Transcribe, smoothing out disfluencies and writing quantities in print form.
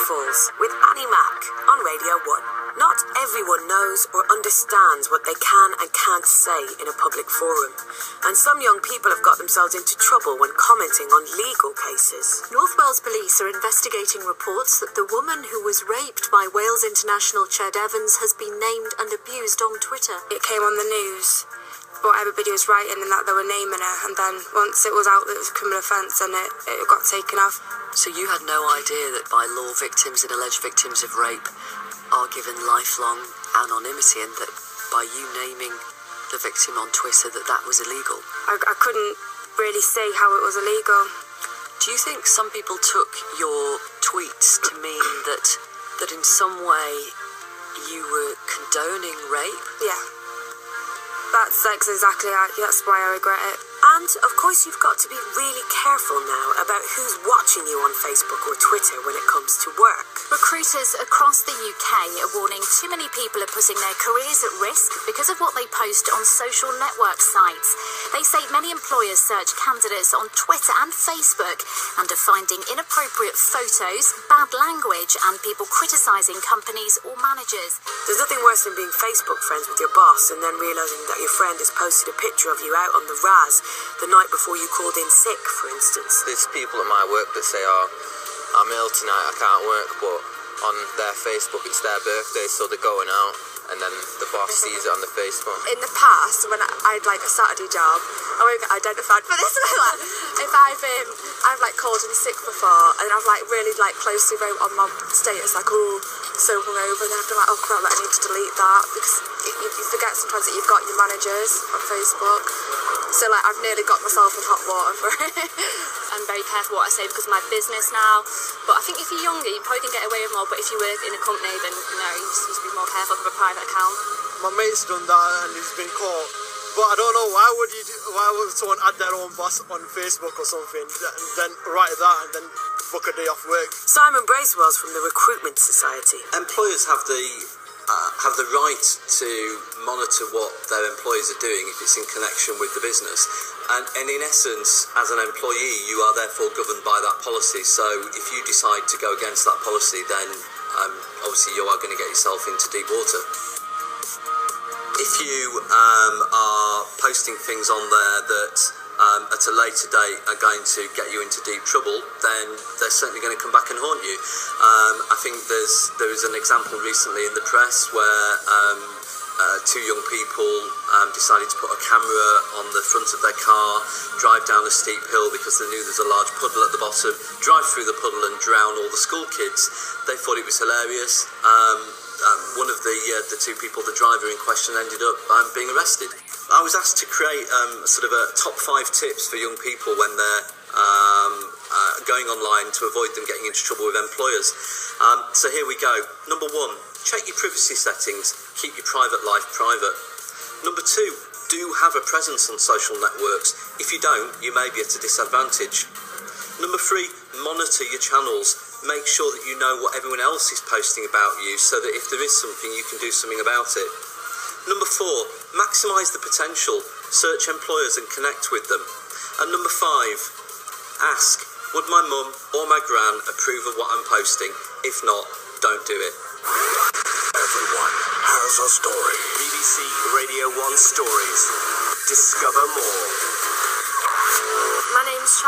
Falls with Annie Mac on Radio 1. Not everyone knows or understands what they can and can't say in a public forum, and some young people have got themselves into trouble when commenting on legal cases. North Wales police are investigating reports that the woman who was raped by Wales International Ched Evans has been named and abused on Twitter. It came on the news, but everybody was writing and that they were naming her, and then once it was out that it was a criminal offence, and it got taken off. So you had no idea that by law victims and alleged victims of rape are given lifelong anonymity, and that by you naming the victim on Twitter that was illegal? I couldn't really see how it was illegal. Do you think some people took your tweets to mean that in some way you were condoning rape? Yeah. That's exactly right. That's why I regret it. And, of course, you've got to be really careful now about who's watching you on Facebook or Twitter when it comes to work. Recruiters across the UK are warning too many people are putting their careers at risk because of what they post on social network sites. They say many employers search candidates on Twitter and Facebook and are finding inappropriate photos, bad language, and people criticising companies or managers. There's nothing worse than being Facebook friends with your boss and then realising that your friend has posted a picture of you out on the Raz the night before you called in sick, for instance. There's people at my work that say, oh, I'm ill tonight, I can't work, but on their Facebook it's their birthday, so they're going out, and then the boss sees it on the Facebook. In the past, when I'd like a Saturday job, I won't get identified for this, but like, if I've like called in sick before, and I've like really like closely wrote on my status like, oh, so hungover, and then I've been like, oh crap, like, I need to delete that, because you forget sometimes that you've got your managers on Facebook. So like I've nearly got myself in hot water for it. I'm very careful what I say because of my business now. But I think if you're younger, you probably can get away with more. But if you work in a company, then you just need to be more careful with a private account. My mate's done that and he's been caught. But I don't know, why would someone add their own boss on Facebook or something, and then write that and then book a day off work? Simon Bracewell's from the Recruitment Society. Employers have the right to monitor what their employees are doing if it's in connection with the business. And in essence, as an employee, you are therefore governed by that policy. So if you decide to go against that policy, then obviously you are going to get yourself into deep water. If you are posting things on there that at a later date are going to get you into deep trouble, then they're certainly going to come back and haunt you. I think there was an example recently in the press where two young people decided to put a camera on the front of their car, drive down a steep hill because they knew there's a large puddle at the bottom, drive through the puddle and drown all the school kids. They thought it was hilarious. One of the two people, the driver in question, ended up being arrested. I was asked to create sort of a top 5 tips for young people when they're going online to avoid them getting into trouble with employers. So here we go. Number 1, check your privacy settings. Keep your private life private. Number 2, do have a presence on social networks. If you don't, you may be at a disadvantage. Number 3, monitor your channels. Make sure that you know what everyone else is posting about you so that if there is something, you can do something about it. Number 4, maximise the potential. Search employers and connect with them. And number 5, ask, would my mum or my gran approve of what I'm posting? If not, don't do it. Everyone has a story. BBC Radio 1 Stories. Discover more. My name's